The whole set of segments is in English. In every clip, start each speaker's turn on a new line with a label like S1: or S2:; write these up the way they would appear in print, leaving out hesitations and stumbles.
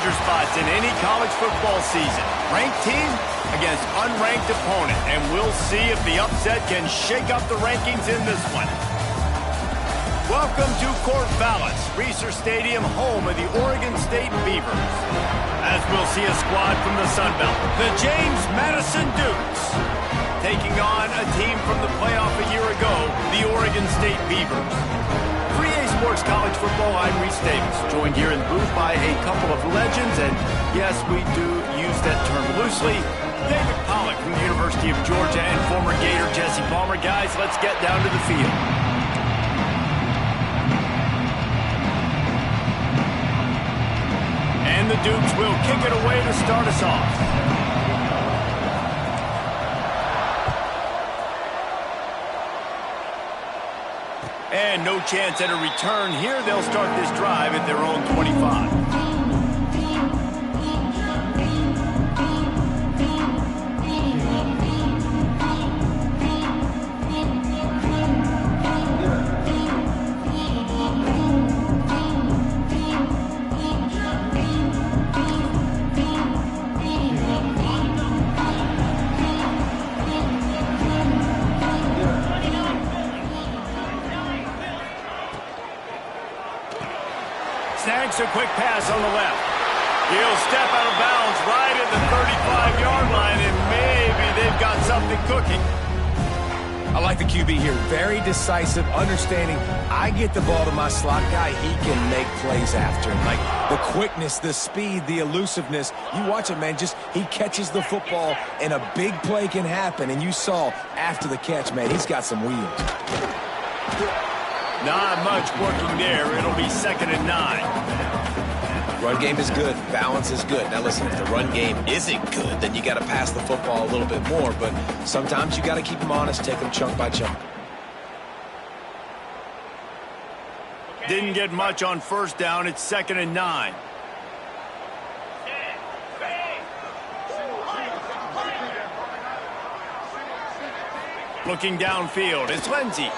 S1: danger spots in any college football season. Ranked team against unranked opponent, and we'll see if the upset can shake up the rankings in this one. Welcome to Corvallis, Reser Stadium, home of the Oregon State Beavers. As we'll see a squad from the Sun Belt, the James Madison Dukes, taking on a team from the playoff a year ago, the Oregon State Beavers. 3A Sports College Football, I'm Reese Davis, joined here in the booth by a couple of legends, and yes, we do use that term loosely. David Pollack from the University of Georgia and former Gator Jesse Palmer. Guys, let's get down to the field. And the Dukes will kick it away to start us off. And no chance at a return here. They'll start this drive at their own 25. Snags a quick pass on the left. He'll step out of bounds right at the 35-yard line, and maybe they've got something cooking.
S2: I like the QB here. Very decisive, understanding. I get the ball to my slot guy, he can make plays after. Like the quickness, the speed, the elusiveness. You watch it, man. Just he catches the football, and a big play can happen. And you saw after the catch, man, he's got some wheels.
S1: Not much working there. It'll be 2nd and 9.
S3: Run game is good. Balance is good. Now listen, if the run game isn't good, then you got to pass the football a little bit more. But sometimes you got to keep them honest, take them chunk by chunk.
S1: Didn't get much on first down. It's 2nd and 9. Looking downfield. It's Lindsey.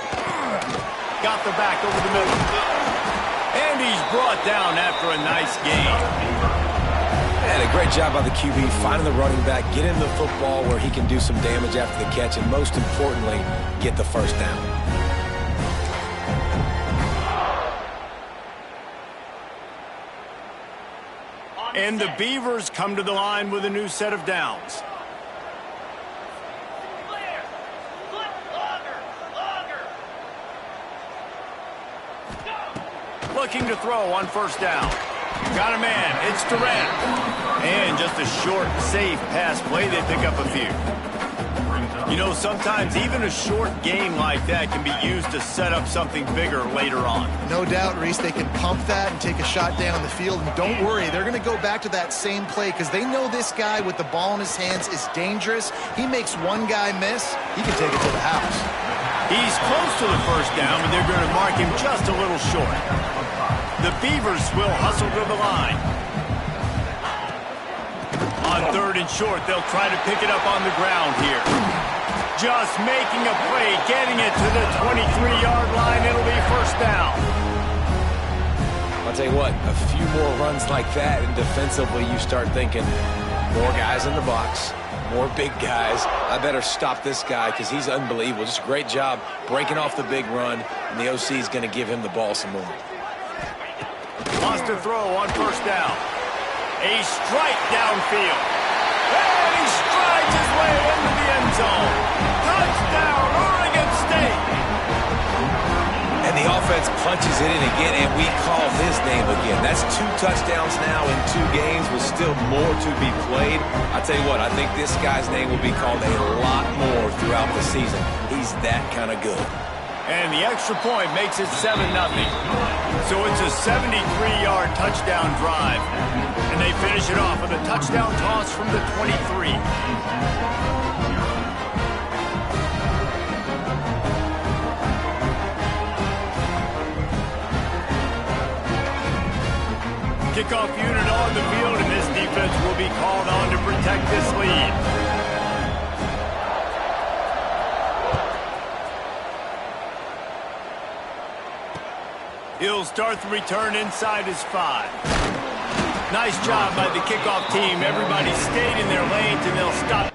S1: Got the back over the middle. And he's brought down after a nice gain.
S2: And a great job by the QB finding the running back, get him the football where he can do some damage after the catch, and most importantly, get the first down.
S1: And the Beavers come to the line with a new set of downs. Looking to throw on first down. Got a man. It's Durant. And just a short, safe pass play. They pick up a few. You know, sometimes even a short game like that can be used to set up something bigger later on.
S4: No doubt, Reese, they can pump that and take a shot down the field. And don't worry, they're going to go back to that same play because they know this guy with the ball in his hands is dangerous. He makes one guy miss, he can take it to the house.
S1: He's close to the first down, but they're going to mark him just a little short. The Beavers will hustle to the line. On 3rd and short, they'll try to pick it up on the ground here. Just making a play, getting it to the 23-yard line. It'll be first down.
S2: I'll tell you what, a few more runs like that, and defensively you start thinking, more guys in the box, more big guys. I better stop this guy because he's unbelievable. Just a great job breaking off the big run, and the OC is going to give him the ball some more.
S1: Wants to throw on first down. A strike downfield. And he strides his way into the end zone. Touchdown, Oregon State.
S2: And the offense punches it in again, and we call his name again. That's 2 touchdowns now in 2 games with still more to be played. I tell you what, I think this guy's name will be called a lot more throughout the season. He's that kind of good.
S1: And the extra point makes it 7-0. So it's a 73-yard touchdown drive. And they finish it off with a touchdown toss from the 23. Kickoff unit on the field, and this defense will be called on to protect this lead. He'll start the return inside his 5. Nice job by the kickoff team. Everybody stayed in their lanes, and they'll stop.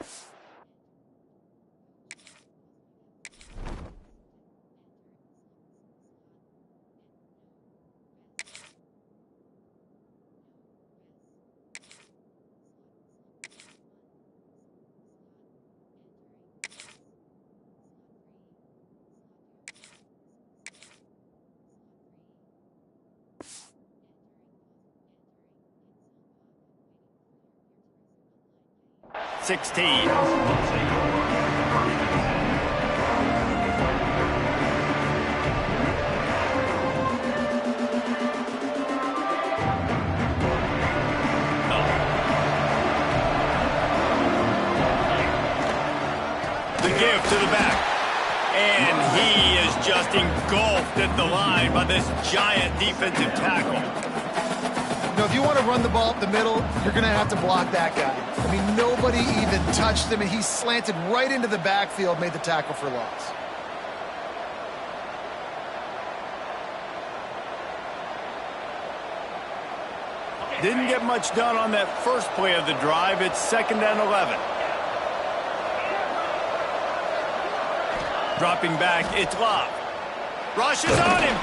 S1: The give to the back. And he is just engulfed at the line by this giant defensive tackle.
S4: You know, if you want to run the ball up the middle, you're going to have to block that guy. I mean, nobody even touched him, and he slanted right into the backfield, made the tackle for loss.
S1: Didn't get much done on that first play of the drive. It's 2nd and 11. Dropping back, it's Love. Rushes on him.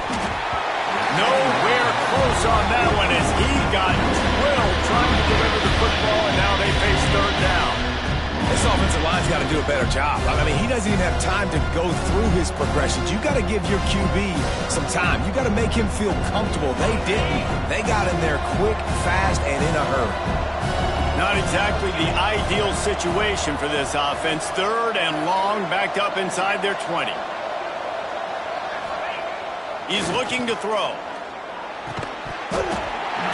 S1: Nowhere close on that one as he got drilled trying to deliver the football, and now they face 3rd down.
S2: This offensive line's got to do a better job. I mean, he doesn't even have time to go through his progressions. You got to give your QB some time. You got to make him feel comfortable. They didn't. They got in there quick, fast, and in a hurry.
S1: Not exactly the ideal situation for this offense. 3rd and long, backed up inside their 20. He's looking to throw.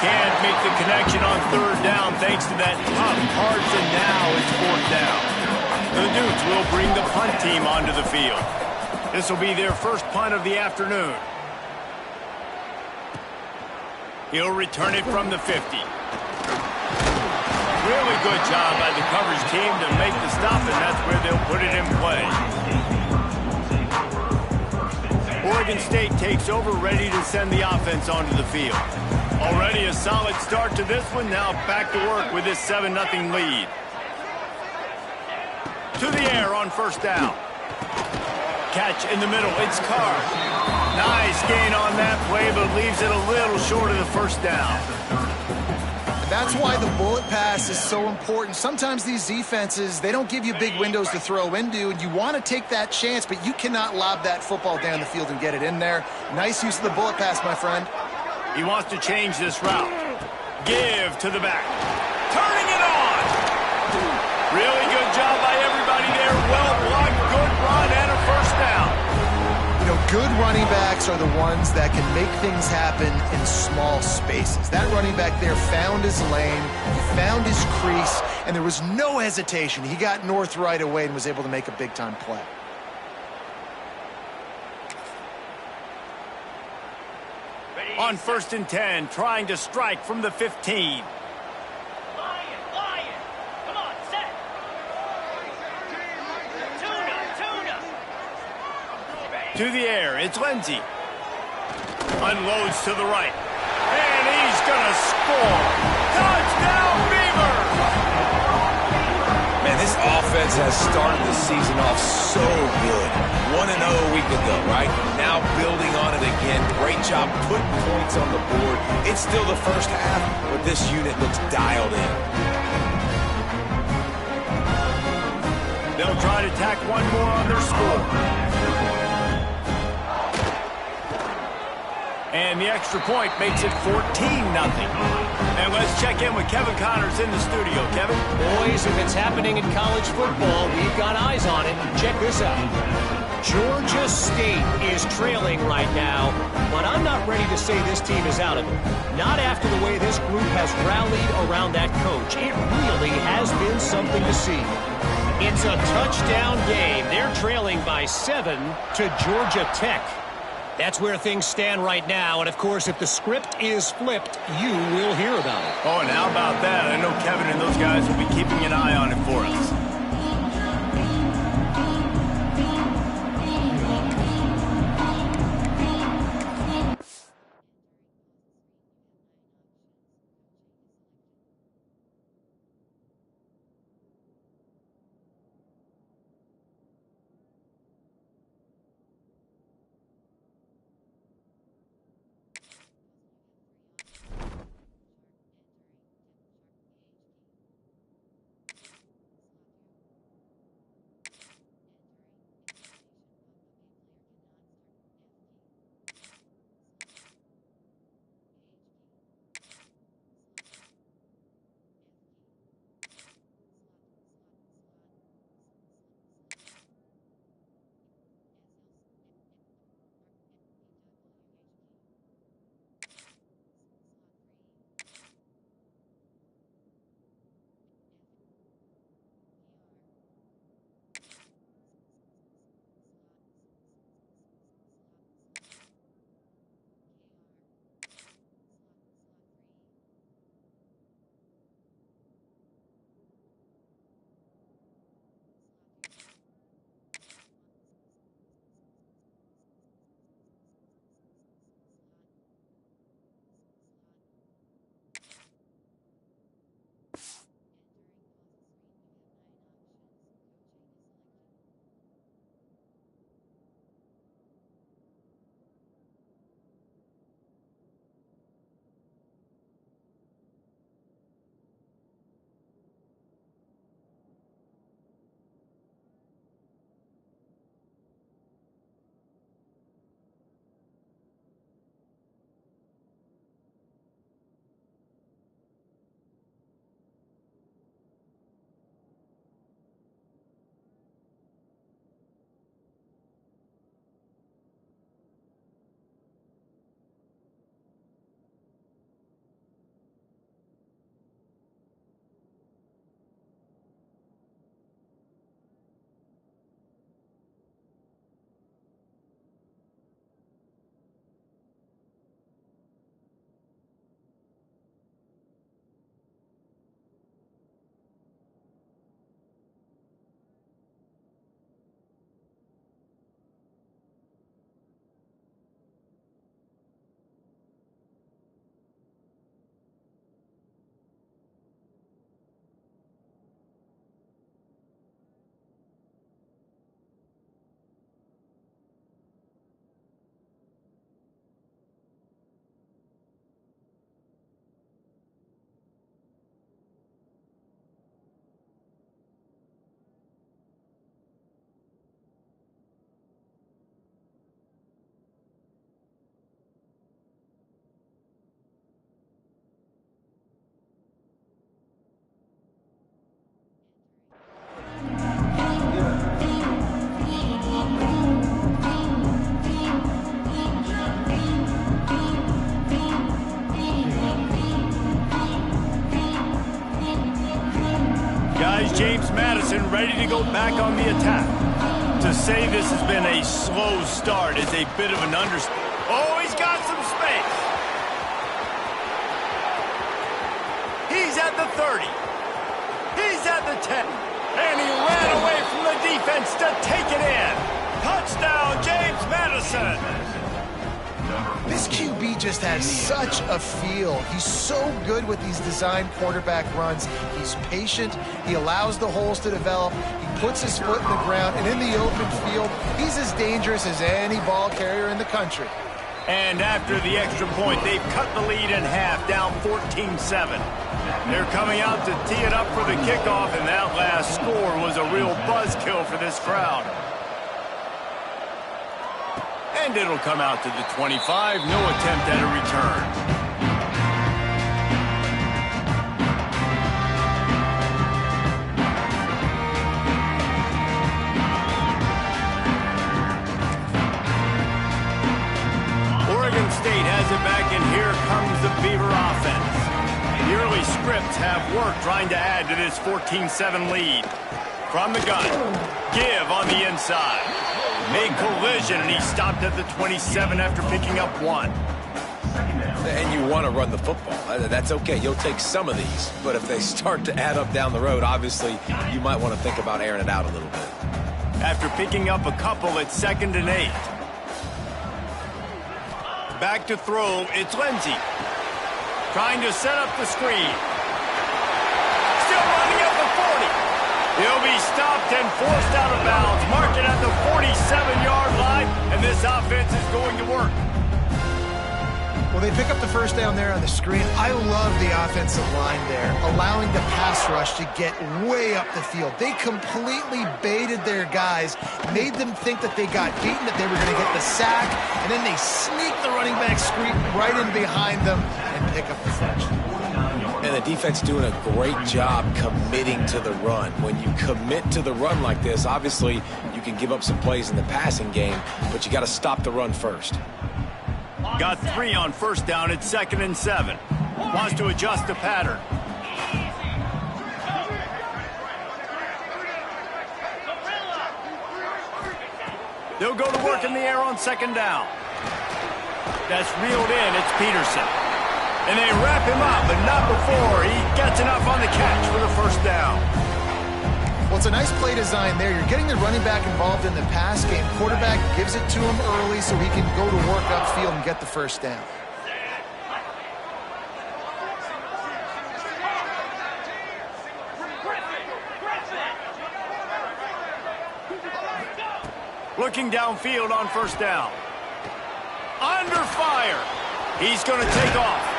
S1: Can't make the connection on 3rd down thanks to that tough parts, and now it's 4th down. The Dukes will bring the punt team onto the field. This will be their first punt of the afternoon. He'll return it from the 50. Really good job by the coverage team to make the stop, and that's where they'll put it in play. Oregon State takes over, ready to send the offense onto the field. Already a solid start to this one. Now back to work with this 7-0 lead. To the air on 1st down. Catch in the middle. It's Carr. Nice gain on that play, but leaves it a little short of the 1st down.
S4: That's why the bullet pass is so important. Sometimes these defenses, they don't give you big windows to throw into, and you want to take that chance, but you cannot lob that football down the field and get it in there. Nice use of the bullet pass, my friend.
S1: He wants to change this route. Give to the back. Turning it on. Really good job by everybody there. Well blocked, good run, and a 1st down.
S4: You know, good running backs are the ones that can make things happen in small spaces. That running back there found his lane, he found his crease, and there was no hesitation. He got north right away and was able to make a big-time play.
S1: On 1st and 10, trying to strike from the 15.
S5: Come on, set. Tuna.
S1: To the air, it's Lindsey. Unloads to the right. And he's going to score. Touchdown, Beavers!
S2: Man, this offense has started the season off so good. 1-0 a week ago, right? Now building on it again. Great job putting points on the board. It's still the 1st half, but this unit looks dialed in.
S1: They'll try to tack one more on their score. And the extra point makes it 14-0. And let's check in with Kevin Connors in the studio. Kevin?
S6: Boys, if it's happening in college football, we've got eyes on it. Check this out. Georgia State is trailing right now, but I'm not ready to say this team is out of it. Not after the way this group has rallied around that coach. It really has been something to see. It's a touchdown game. They're trailing by 7 to Georgia Tech. That's where things stand right now, and of course, if the script is flipped, you will hear about it.
S1: Oh, and how about that? I know Kevin and those guys will be keeping an eye on it for us. and ready to go back on the attack. To say this has been a slow start is a bit of an understatement. Oh, he's got some space. He's at the 30. He's at the 10. And he ran away from the defense to take it in. Touchdown, James Madison.
S4: This QB just has such a feel. He's so good with these design quarterback runs. He's patient. He allows the holes to develop. He puts his foot in the ground. And in the open field, he's as dangerous as any ball carrier in the country.
S1: And after the extra point, they've cut the lead in half, down 14-7. They're coming out to tee it up for the kickoff, and that last score was a real buzzkill for this crowd. And it'll come out to the 25, no attempt at a return. Oregon State has it back, and here comes the Beaver offense. The early scripts have worked trying to add to this 14-7 lead. From the gun, give on the inside. Made collision, and he stopped at the 27 after picking up 1.
S3: And you want to run the football. That's okay. You'll take some of these. But if they start to add up down the road, obviously, you might want to think about airing it out a little bit.
S1: After picking up a couple, it's 2nd and 8. Back to throw, it's Lindsey. Trying to set up the screen. Still running at the 40. He'll be stopped and forced out of bounds. Marked it at the 47-yard line, and this offense is going to work.
S4: Well, they pick up the first down there on the screen. I love the offensive line there, allowing the pass rush to get way up the field. They completely baited their guys, made them think that they got beaten, that they were going to get the sack, and then they sneak the running back screen right in behind them and pick up the first.
S3: And the defense doing a great job committing to the run. When you commit to the run like this, obviously you can give up some plays in the passing game, but you got to stop the run first.
S1: Got 3 on first down. It's 2nd and 7. Wants to adjust the pattern. They'll go to work in the air on 2nd down. That's reeled in. It's Peterson. And they wrap him up, but not before he gets enough on the catch for the first down.
S4: Well, it's a nice play design there. You're getting the running back involved in the pass game. Quarterback gives it to him early so he can go to work upfield and get the first down.
S1: Looking downfield on first down. Under fire. He's going to take off.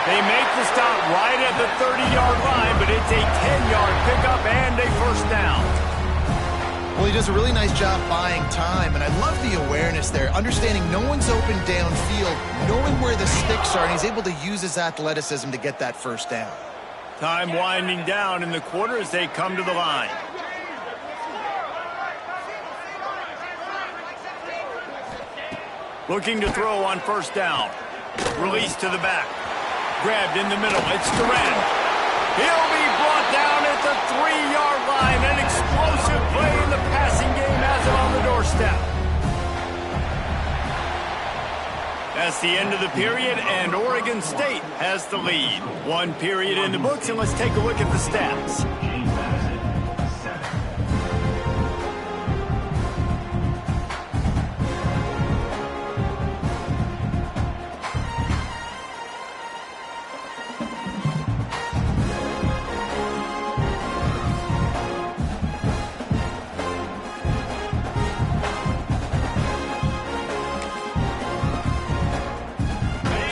S1: They make the stop right at the 30-yard line, but it's a 10-yard pickup and a first down.
S4: Well, he does a really nice job buying time, and I love the awareness there, understanding no one's open downfield, knowing where the sticks are, and he's able to use his athleticism to get that first down.
S1: Time winding down in the quarter as they come to the line. Looking to throw on first down. Release to the back. Grabbed in the middle. It's Durant. He'll be brought down at the 3-yard line. An explosive play in the passing game has him on the doorstep. That's the end of the period, and Oregon State has the lead. 1 period in the books, and let's take a look at the stats.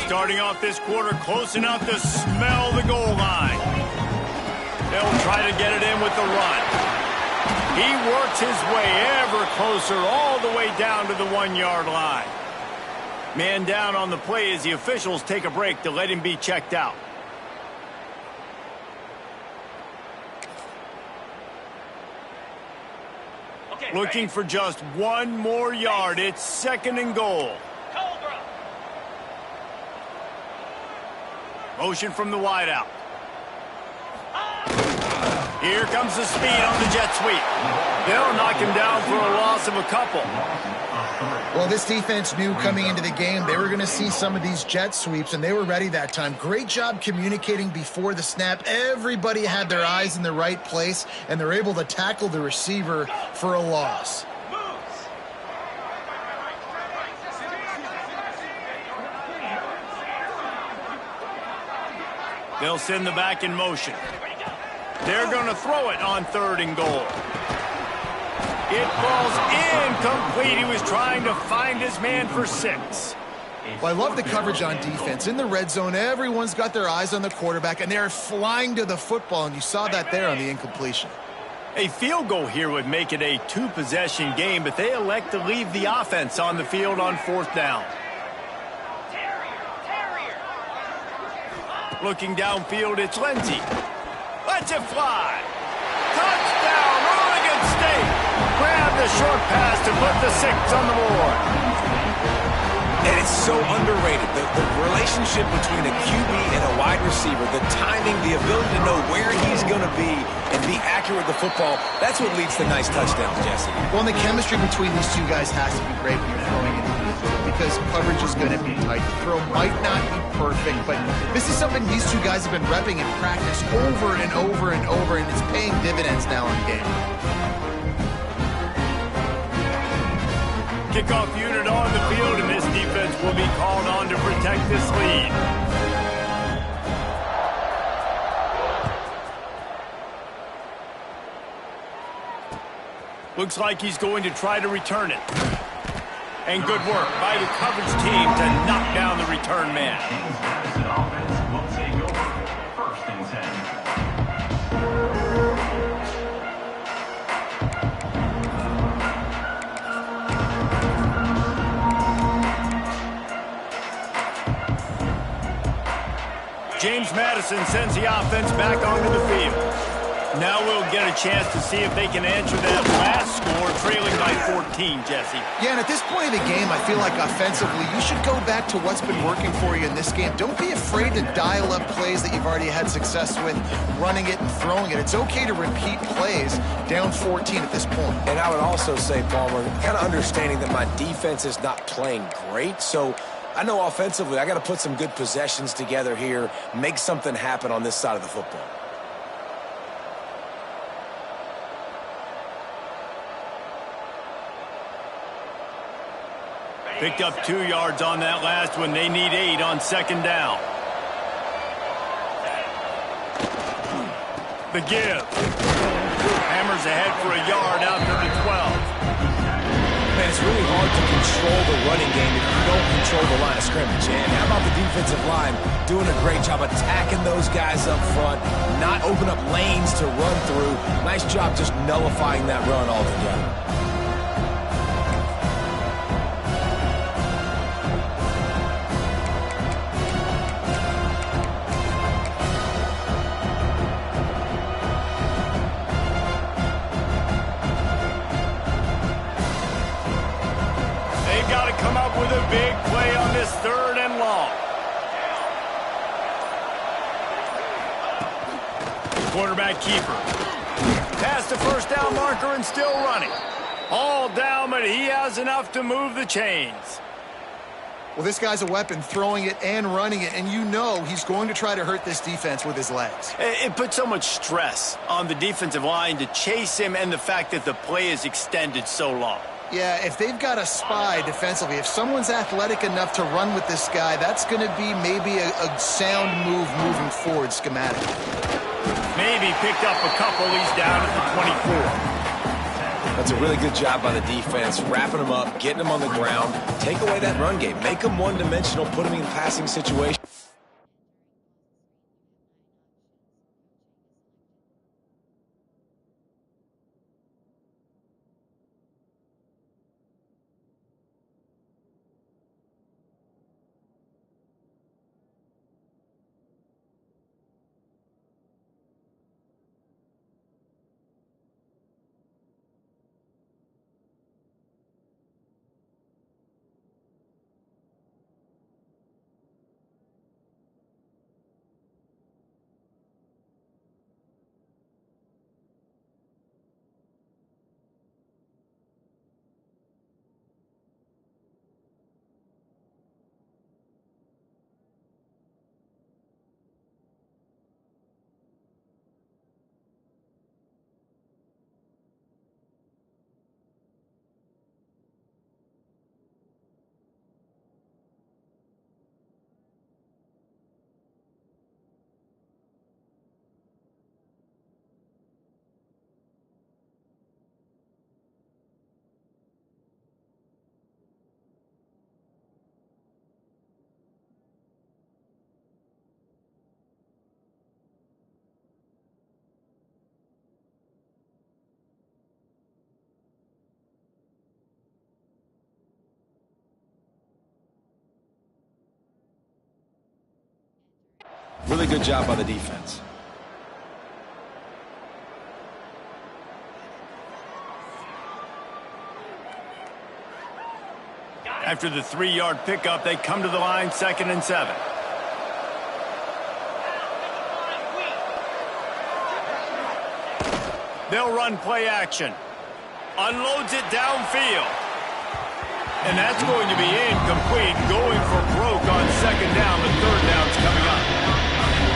S1: Starting off this quarter close enough to smell the goal line. They'll try to get it in with the run. He works his way ever closer all the way down to the 1-yard line. Man down on the play as the officials take a break to let him be checked out. Looking for just 1 more yard. It's 2nd and goal. Motion from the wideout. Here comes the speed on the jet sweep. They'll knock him down for a loss of a couple.
S4: Well, this defense knew coming into the game they were going to see some of these jet sweeps, and they were ready that time. Great job communicating before the snap. Everybody had their eyes in the right place, and they're able to tackle the receiver for a loss.
S1: They'll send the back in motion. They're going to throw it on 3rd and goal. It falls incomplete. He was trying to find his man for 6.
S4: Well, I love the coverage on defense. In the red zone, everyone's got their eyes on the quarterback, and they're flying to the football, and you saw that there on the incompletion.
S1: A field goal here would make it a 2-possession game, but they elect to leave the offense on the field on 4th down. Looking downfield, it's Lindsey. Lets it fly. Touchdown, Oregon State. Grab the short pass to put the 6 on the board.
S3: And it's so underrated. The relationship between a QB and a wide receiver, the timing, the ability to know where he's going to be and be accurate with the football, that's what leads to nice touchdowns, Jesse.
S4: Well, and the chemistry between these two guys has to be great when you're throwing into the field because coverage is going to be tight. The throw might not be perfect, but this is something these two guys have been repping in practice over and over and over, and it's paying dividends now in game.
S1: Kickoff unit on the field, and this defense will be called on to protect this lead. Looks like he's going to try to return it. And good work by the coverage team to knock down the return man. James Madison sends the offense back onto the field. Now we'll get a chance to see if they can answer that last score, trailing by 14, Jesse.
S4: Yeah, and at this point of the game, I feel like offensively, you should go back to what's been working for you in this game. Don't be afraid to dial up plays that you've already had success with, running it and throwing it. It's okay to repeat plays down 14 at this point.
S3: And I would also say, Palmer, kind of understanding that my defense is not playing great, so I know offensively I got to put some good possessions together here, make something happen on this side of the football.
S1: Picked up 2 yards on that last one. They need 8 on 2nd down. The give. Hammers ahead for a yard out to the 12.
S3: Man, it's really hard to control the running game if you don't control the line of scrimmage. And how about the defensive line doing a great job attacking those guys up front, not open up lanes to run through. Nice job just nullifying that run altogether.
S1: Come up with a big play on this 3rd and long. Quarterback keeper. Past the 1st down marker and still running. All down, but he has enough to move the chains.
S4: Well, this guy's a weapon, throwing it and running it, and you know he's going to try to hurt this defense with his legs.
S1: It puts so much stress on the defensive line to chase him and the fact that the play is extended so long.
S4: Yeah, if they've got a spy defensively, if someone's athletic enough to run with this guy, that's going to be maybe a sound move moving forward schematically.
S1: Maybe picked up a couple. He's down at the 24.
S3: That's a really good job by the defense, wrapping them up, getting them on the ground, take away that run game, make them one-dimensional, put them in passing situations.
S2: Really good job by the defense.
S1: After the 3-yard pickup, they come to the line, 2nd and 7. They'll run play action. Unloads it downfield. And that's going to be incomplete, going for broke on 2nd down. The 3rd down's coming up.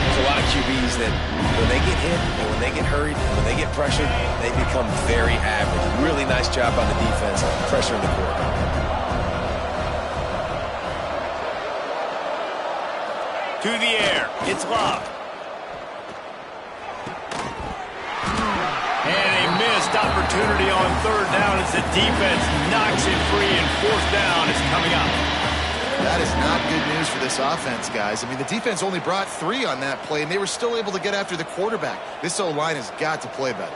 S2: There's a lot of QBs that when they get hit and when they get hurried and when they get pressured, they become very average. Really nice job by the defense pressuring the quarterback.
S1: To the air. It's Love. And a missed opportunity on 3rd down as the defense knocks it free, and 4th down is coming up.
S4: That is not good news for this offense, guys. I mean, the defense only brought 3 on that play, and they were still able to get after the quarterback. This O-line has got to play better.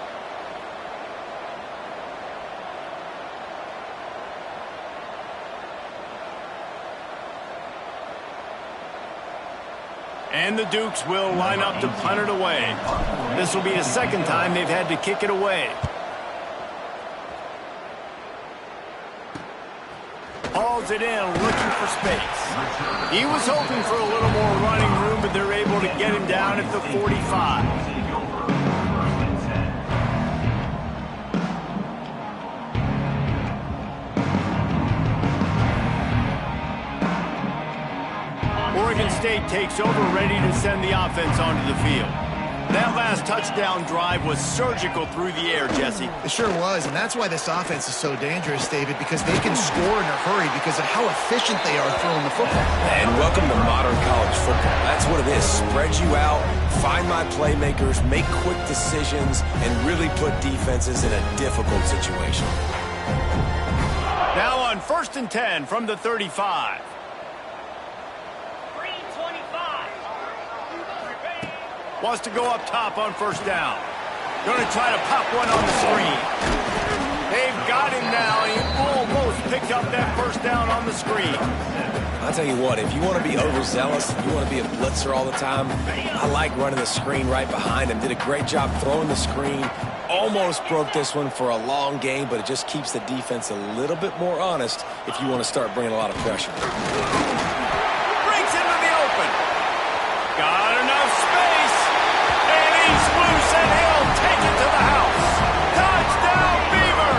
S1: And the Dukes will line up to punt it away. This will be the 2nd time they've had to kick it away. Hauls it in, looking for space. He was hoping for a little more running room, but they're able to get him down at the 45. Oregon State takes over, ready to send the offense onto the field. That last touchdown drive was surgical through the air, Jesse.
S4: It sure was, and that's why this offense is so dangerous, David, because they can score in a hurry because of how efficient they are throwing the football.
S2: And welcome to modern college football. That's what it is. Spread you out, find my playmakers, make quick decisions, and really put defenses in a difficult situation.
S1: Now on 1st and 10 from the 35. Wants to go up top on 1st down. Going to try to pop one on the screen. They've got him now. He almost picked up that 1st down on the screen.
S2: I'll tell you what, if you want to be overzealous, if you want to be a blitzer all the time, I like running the screen right behind him. Did a great job throwing the screen. Almost broke this one for a long game, but it just keeps the defense a little bit more honest if you want to start bringing a lot of pressure.
S1: Breaks into the open. Got enough space. He's loose, and he'll take it to the house. Touchdown, Beaver!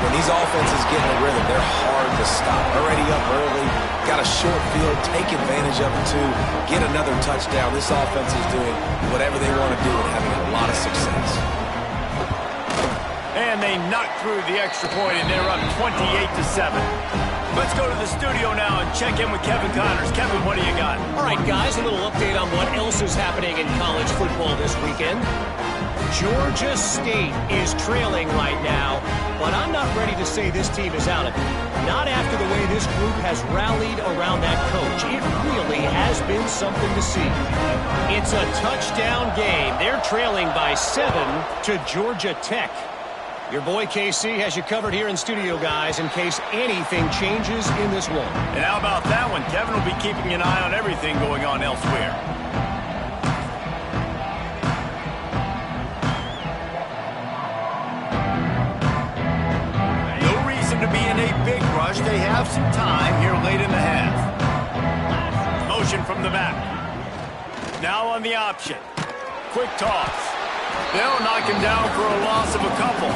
S2: When these offenses get in a rhythm, they're hard to stop. Already up early, got a short field, take advantage of it too, get another touchdown. This offense is doing whatever they want to do and having a lot of success.
S1: And they knock through the extra point, and they're up 28-7. Let's go to the studio now and check in with Kevin Connors. Kevin, what do you got?
S6: All right, guys, a little update on what else is happening in college football this weekend. Georgia State is trailing right now, but I'm not ready to say this team is out of it. Not after the way this group has rallied around that coach. It really has been something to see. It's a touchdown game. They're trailing by 7 to Georgia Tech. Your boy KC has you covered here in studio, guys, in case anything changes in this one.
S1: And how about that one? Kevin will be keeping an eye on everything going on elsewhere. No reason to be in a big rush. They have some time here late in the half. Motion from the back. Now on the option. Quick toss. They'll knock him down for a loss of a couple.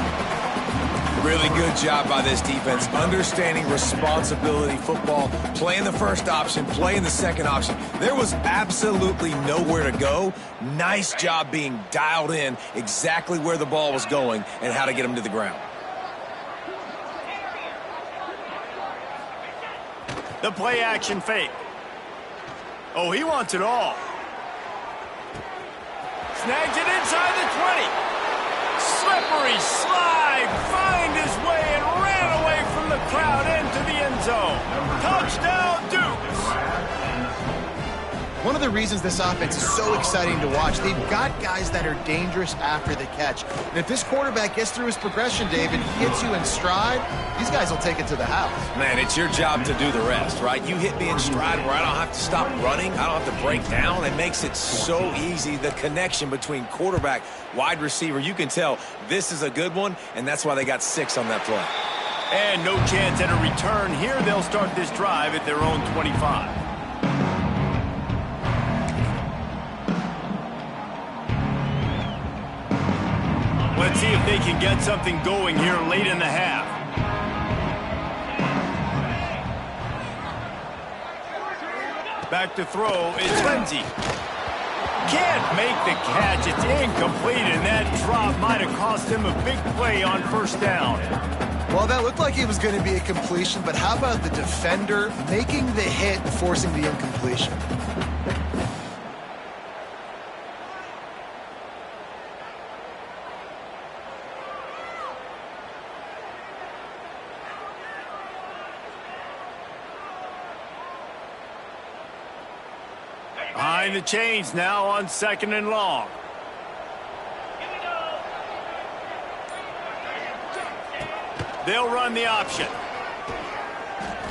S2: Really good job by this defense, understanding responsibility football, playing the first option, playing the second option. There was absolutely nowhere to go. Nice job being dialed in exactly where the ball was going and how to get him to the ground.
S1: The play action fake. Oh, he wants it all. Snags it inside the 20. Slippery slide, find his way and ran away from the crowd into the end zone. Touchdown, Dukes!
S4: One of the reasons this offense is so exciting to watch. They've got guys that are dangerous after the catch. And if this quarterback gets through his progression, David, he hits you in stride, these guys will take it to the house.
S2: Man, it's your job to do the rest, right? You hit me in stride where I don't have to stop running. I don't have to break down. It makes it so easy. The connection between quarterback, wide receiver, you can tell this is a good one, and that's why they got 6 on that play.
S1: And no chance at a return here. They'll start this drive at their own 25. Let's see if they can get something going here late in the half. Back to throw, it's Lindsey. Can't make the catch, it's incomplete, and that drop might have cost him a big play on first down.
S4: Well, that looked like it was going to be a completion, but how about the defender making the hit and forcing the incompletion?
S1: Behind the chains now on 2nd and long. They'll run the option.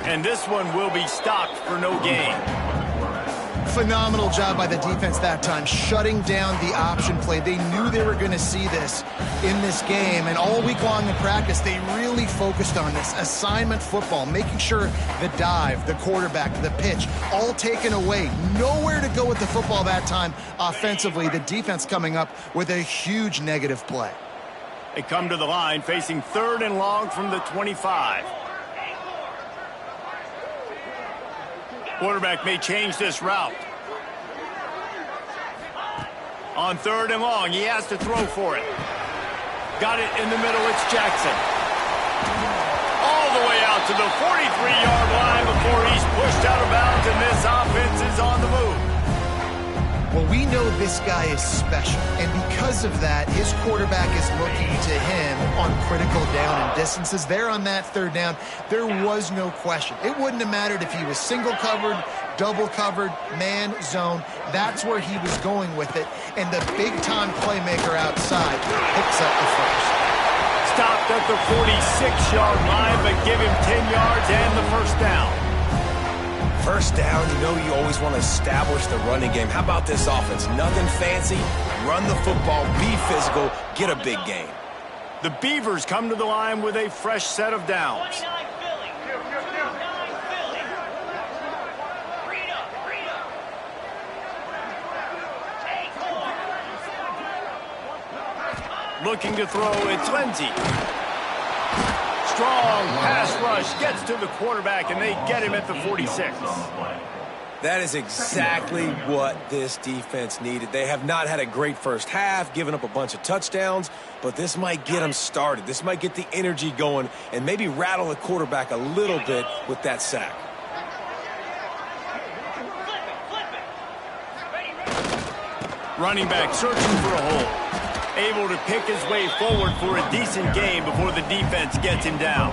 S1: And this one will be stopped for no gain.
S4: Phenomenal job by the defense that time, shutting down the option play. They knew they were going to see this in this game, and all week long in practice, they really focused on this. Assignment football, making sure the dive, the quarterback, the pitch, all taken away. Nowhere to go with the football that time offensively. The defense coming up with a huge negative play.
S1: They come to the line facing 3rd and long from the 25. Quarterback may change this route. On 3rd and long, he has to throw for it. Got it in the middle, it's Jackson. All the way out to the 43-yard line before he's pushed out of bounds, and this offense is on the move.
S4: Well, we know this guy is special, and because of that, his quarterback is looking to him on critical down and distances. There on that 3rd down, there was no question. It wouldn't have mattered if he was single covered, double covered, man, zone. That's where he was going with it, and the big-time playmaker outside picks up the first.
S1: Stopped at the 46-yard line, but give him 10 yards and the first down.
S2: First down, you know you always want to establish the running game. How about this offense? Nothing fancy. Run the football, be physical, get a big gain.
S1: The Beavers come to the line with a fresh set of downs.
S5: 29 Philly. 29 Philly. Read up. Take 4.
S1: Looking to throw, it's Lindsey. Strong pass rush gets to the quarterback, and they get him at the 46.
S2: That is exactly what this defense needed. They have not had a great first half, giving up a bunch of touchdowns, but this might get them started. This might get the energy going and maybe rattle the quarterback a little bit with that sack.
S1: Running back searching for a hole. Able to pick his way forward for a decent gain before the defense gets him down.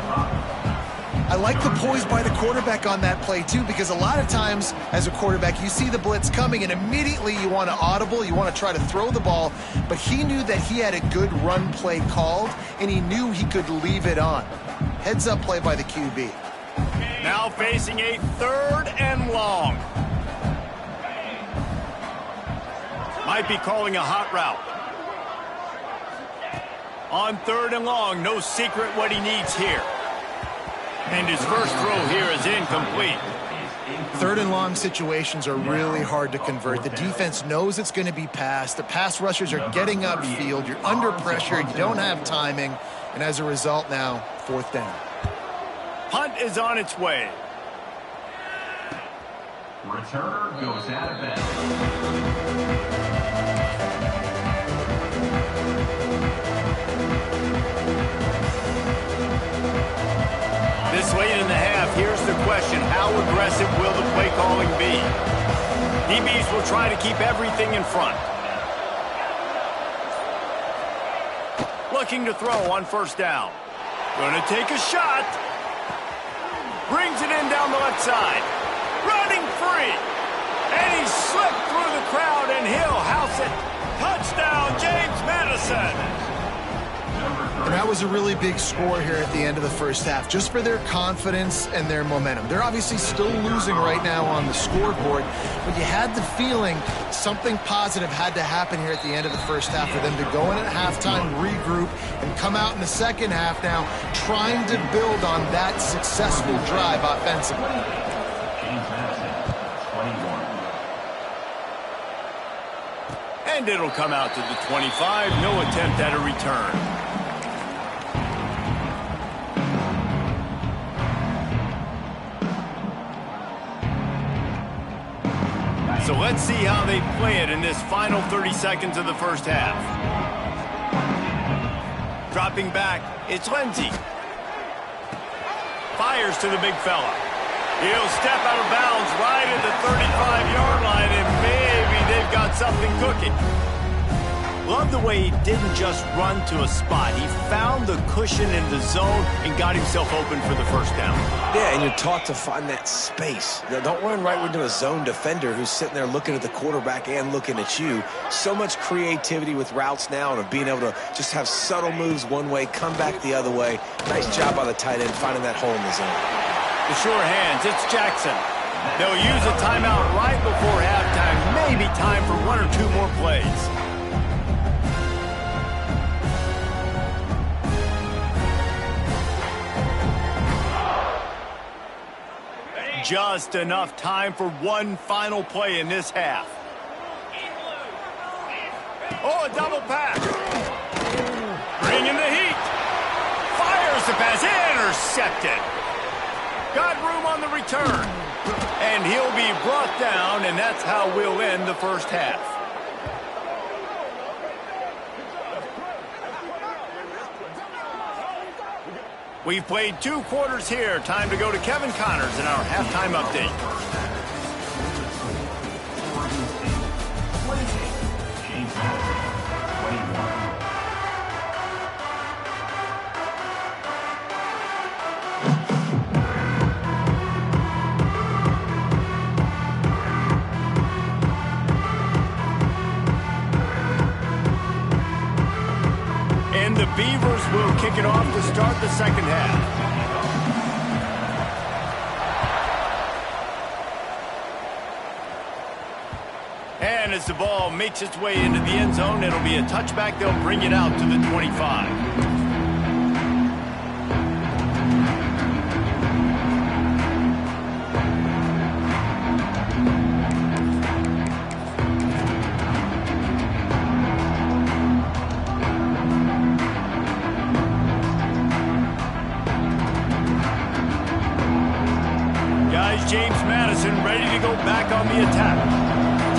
S4: I like the poise by the quarterback on that play, too, because a lot of times as a quarterback, you see the blitz coming, and immediately you want to audible, you want to try to throw the ball, but he knew that he had a good run play called, and he knew he could leave it on. Heads-up play by the QB.
S1: Now facing a 3rd and long. Might be calling a hot route. On 3rd and long, no secret what he needs here. And his first throw here is incomplete.
S4: 3rd and long situations are really hard to convert. The defense knows it's going to be passed. The pass rushers are getting upfield. You're under pressure. You don't have timing. And as a result now, 4th down.
S1: Punt is on its way.
S7: Returner goes out of bounds.
S1: This late in the half, here's the question. How aggressive will the play calling be? DBs will try to keep everything in front. Looking to throw on 1st down. Gonna take a shot. Brings it in down the left side. Running free. And he slipped through the crowd, and he'll house it. Touchdown, James Madison.
S4: And that was a really big score here at the end of the first half, just for their confidence and their momentum. They're obviously still losing right now on the scoreboard, but you had the feeling something positive had to happen here at the end of the first half for them to go in at halftime, regroup, and come out in the second half now trying to build on that successful drive offensively.
S7: James Madison, 21.
S1: And it'll come out to the 25. No attempt at a return. So let's see how they play it in this final 30 seconds of the first half. Dropping back, it's Lindsey. Fires to the big fella. He'll step out of bounds right at the 35-yard line, and maybe they've got something cooking. Love the way he didn't just run to a spot. He found the cushion in the zone and got himself open for the first down.
S3: Yeah, and you're taught to find that space. Now, don't run right into a zone defender who's sitting there looking at the quarterback and looking at you. So much creativity with routes now and of being able to just have subtle moves one way, come back the other way. Nice job by the tight end finding that hole in the zone.
S1: The sure hands, it's Jackson. They'll use a timeout right before halftime. Maybe time for one or two more plays. Just enough time for one final play in this half. Oh, a double pass. Bringing the heat. Fires the pass. Intercepted. Got room on the return. And he'll be brought down, and that's how we'll end the first half. We've played 2 quarters here. Time to go to Kevin Connors in our halftime update.
S7: James Madison, 21.
S1: And the Beavers will kick it off to start the second half. And as the ball makes its way into the end zone, it'll be a touchback. They'll bring it out to the 25. James Madison ready to go back on the attack.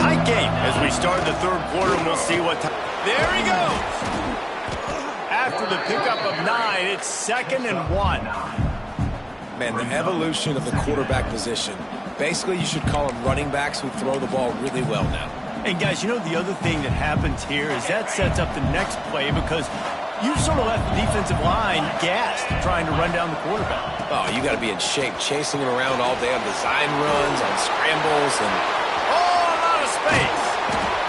S1: Tight game as we start the third quarter, and we'll see what time. There he goes. After the pickup of 9, it's 2nd and 1.
S3: Man, the evolution of the quarterback position. Basically, you should call them running backs who throw the ball really well now.
S1: And guys, you know the other thing that happens here is that sets up the next play because you sort of left the defensive line gassed trying to run down the quarterback.
S3: Oh, you got to be in shape, chasing him around all day on design runs, on scrambles, and...
S1: Oh, a lot of space.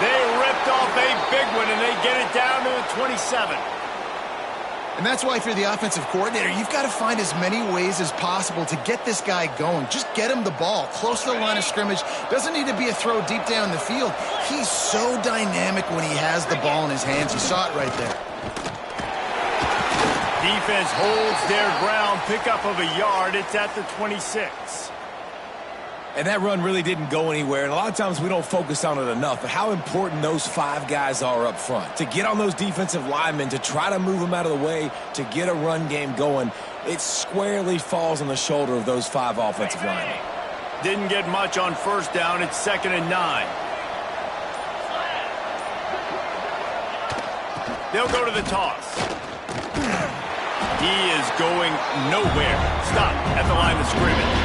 S1: They ripped off a big one, and they get it down to the 27.
S4: And that's why if you're the offensive coordinator, you've got to find as many ways as possible to get this guy going. Just get him the ball close to the line of scrimmage. Doesn't need to be a throw deep down the field. He's so dynamic when he has the ball in his hands. You saw it right there.
S1: Defense holds their ground, pickup of a yard. It's at the 26.
S3: And that run really didn't go anywhere, and a lot of times we don't focus on it enough, but how important those 5 guys are up front. To get on those defensive linemen, to try to move them out of the way, to get a run game going, it squarely falls on the shoulder of those 5 offensive linemen.
S1: Didn't get much on first down. It's 2nd and 9. They'll go to the toss. He is going nowhere. Stop at the line of scrimmage.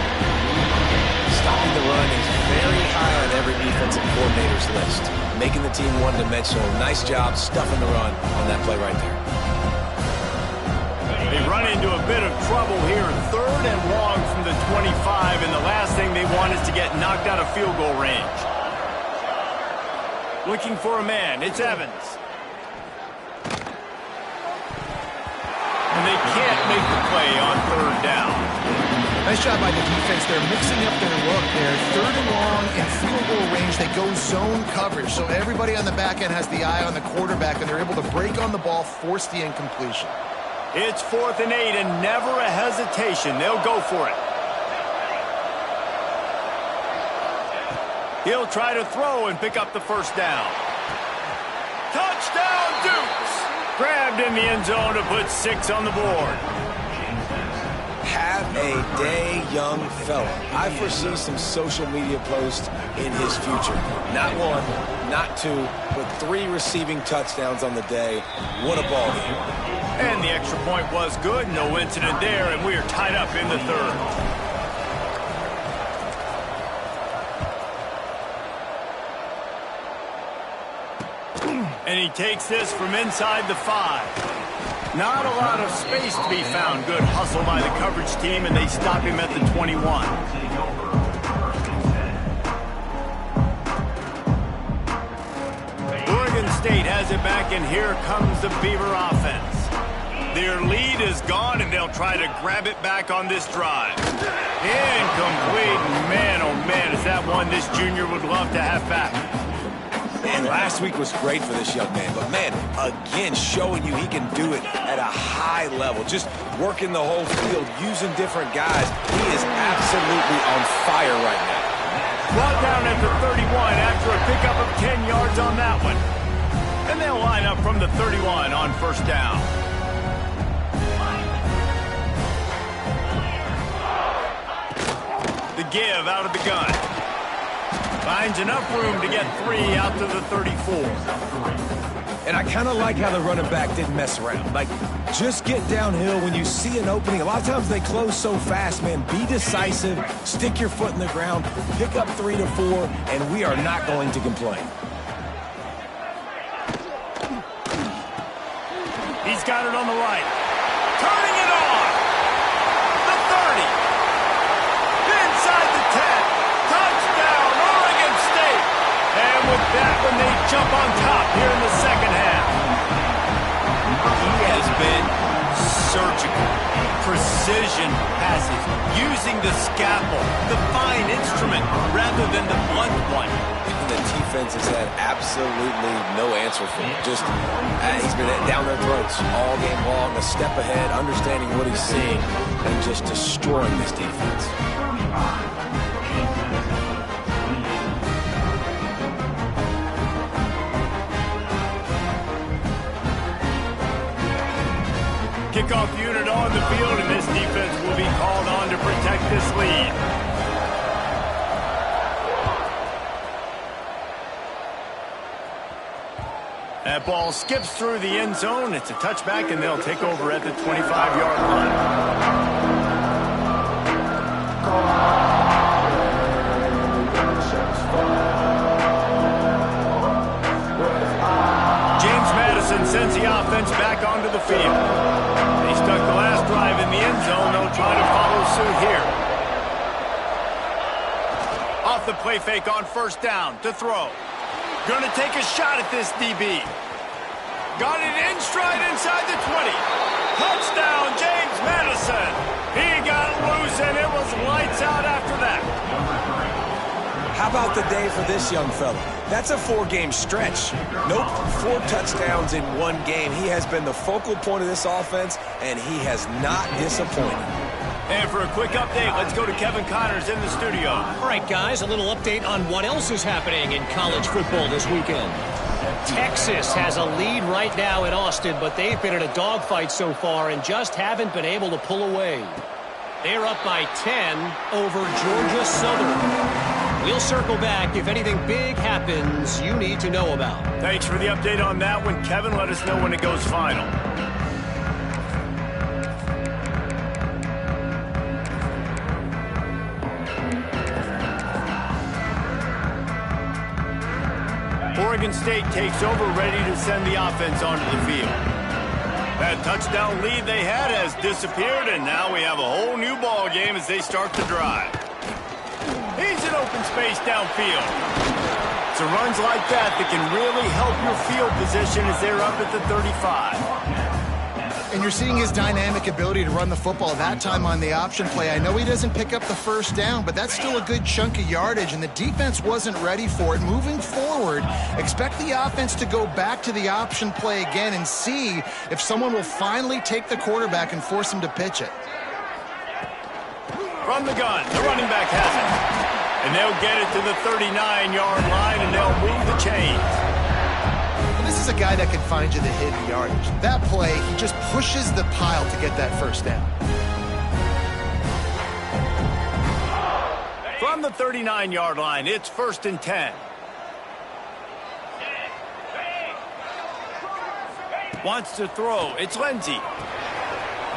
S3: Stopping the run is very high on every defensive coordinator's list. Making the team one-dimensional. Nice job stuffing the run on that play right there.
S1: They run into a bit of trouble here. 3rd and long from the 25, and the last thing they want is to get knocked out of field goal range. Looking for a man. It's Evans. And they can't make the play on third down.
S4: Nice job by the defense. They're mixing up their look. They're third and long in field goal range. They go zone coverage. So everybody on the back end has the eye on the quarterback, and they're able to break on the ball, force the incompletion.
S1: It's 4th and 8, and never a hesitation. They'll go for it. He'll try to throw and pick up the first down. Touchdown, Dukes! Grabbed in the end zone to put 6 on the board.
S2: Have a day, young fella. I foresee some social media posts in his future. Not 1, not 2, but 3 receiving touchdowns on the day. What a ball game.
S1: And the extra point was good. No incident there, and we are tied up in the third. And he takes this from inside the 5. Not a lot of space to be found. Good hustle by the coverage team, and they stop him at the 21. Oregon State has it back, and here comes the Beaver offense. Their lead is gone, and they'll try to grab it back on this drive. Incomplete. Man, oh man, is that one this junior would love to have back.
S2: And last week was great for this young man. But, man, again, showing you he can do it at a high level. Just working the whole field, using different guys. He is absolutely on fire right now.
S1: Brought down at the 31 after a pickup of 10 yards on that one. And they'll line up from the 31 on first down. The give out of the gun. Finds enough room to get 3 out to the 34.
S2: And I kind of like how the running back didn't mess around. Like, just get downhill when you see an opening. A lot of times they close so fast, man. Be decisive, stick your foot in the ground, pick up 3 to 4, and we are not going to complain.
S1: He's got it on the right. Turning it on. The 30. Inside the 10. Touchdown, Oregon State. And with that one, they jump on top here in the second half. He has been surgical. Precision passes. Using the scalpel, the fine instrument, rather than the blunt one.
S2: The defense has had absolutely no answer for him. Just, he's been down their throats all game long, a step ahead, understanding what he's seeing, and just destroying this defense.
S1: Kickoff unit on the field, and this defense will be called on to protect this lead. That ball skips through the end zone. It's a touchback, and they'll take over at the 25-yard line. James Madison sends the offense back onto the field. They stuck the last drive in the end zone. They'll try to follow suit here. Off the play fake on first down to throw. Going to take a shot at this DB. Got it in stride inside the 20. Touchdown, James Madison. He got loose, and it was lights out after that.
S2: How about the day for this young fella? That's a 4-game stretch. Nope, 4 touchdowns in 1 game. He has been the focal point of this offense, and he has not disappointed.
S1: And for a quick update, let's go to Kevin Connors in the studio.
S6: All right, guys, a little update on what else is happening in college football this weekend. Texas has a lead right now in Austin, but they've been in a dogfight so far and just haven't been able to pull away. They're up by 10 over Georgia Southern. We'll circle back if anything big happens you need to know about.
S1: Thanks for the update on that one, Kevin. Let us know when it goes final. Oregon State takes over, ready to send the offense onto the field. That touchdown lead they had has disappeared, and now we have a whole new ball game as they start to drive. He's in open space downfield. It's the runs like that that can really help your field position as they're up at the 35.
S4: And you're seeing his dynamic ability to run the football that time on the option play. I know he doesn't pick up the first down, but that's still a good chunk of yardage, and the defense wasn't ready for it. Moving forward, expect the offense to go back to the option play again and see if someone will finally take the quarterback and force him to pitch it.
S1: From the gun, the running back has it. And they'll get it to the 39-yard line, and they'll move the chains.
S4: This is a guy that can find you the hidden yardage. That play, he just pushes the pile to get that first down.
S1: From the 39-yard line, it's 1st and 10. Wants to throw. It's Lindsey.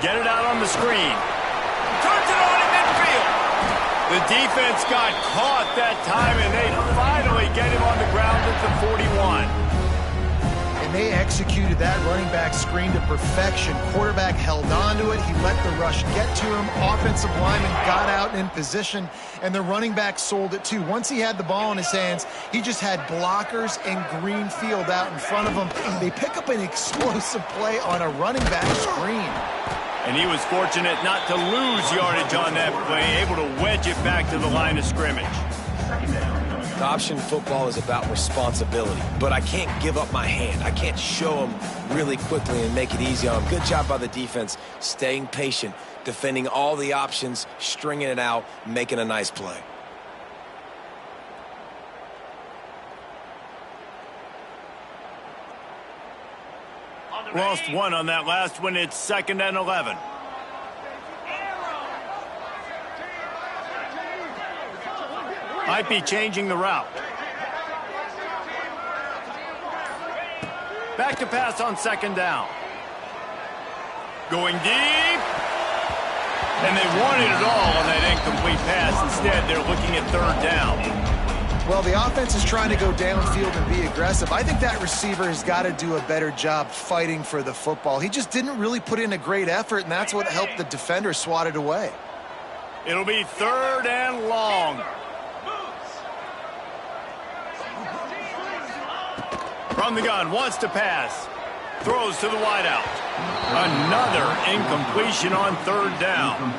S1: Get it out on the screen. Turns it on in midfield. The defense got caught that time, and they finally get him on the ground at the 41.
S4: They executed that running back screen to perfection. Quarterback held on to it. He let the rush get to him. Offensive lineman got out in position, and the running back sold it too. Once he had the ball in his hands, he just had blockers and green field out in front of him. They pick up an explosive play on a running back screen.
S1: And he was fortunate not to lose yardage on that play, able to wedge it back to the line of scrimmage.
S2: Option football is about responsibility, but I can't give up my hand. I can't show them really quickly and make it easy on them. Good job by the defense, staying patient, defending all the options, stringing it out, making a nice play.
S1: Lost one on that last one. It's 2nd and 11. Might be changing the route. Back to pass on 2nd down. Going deep. And they wanted it all on that incomplete pass. Instead, they're looking at 3rd down.
S4: Well, the offense is trying to go downfield and be aggressive. I think that receiver has got to do a better job fighting for the football. He just didn't really put in a great effort, and that's what helped the defender swat it away.
S1: It'll be 3rd and long. From the gun, wants to pass. Throws to the wideout. Another incompletion on 3rd down.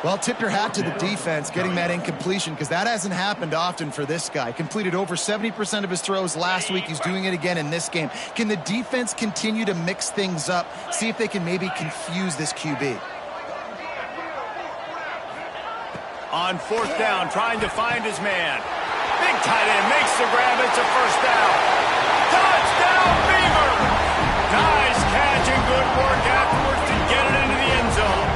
S4: Well, tip your hat to the defense getting that incompletion, because that hasn't happened often for this guy. Completed over 70% of his throws last week. He's doing it again in this game. Can the defense continue to mix things up? See if they can maybe confuse this QB.
S1: On 4th down, trying to find his man. Big tight end makes the grab. It's a 1st down. Touchdown, Beavers! Nice catch and good work afterwards to get it into the end zone.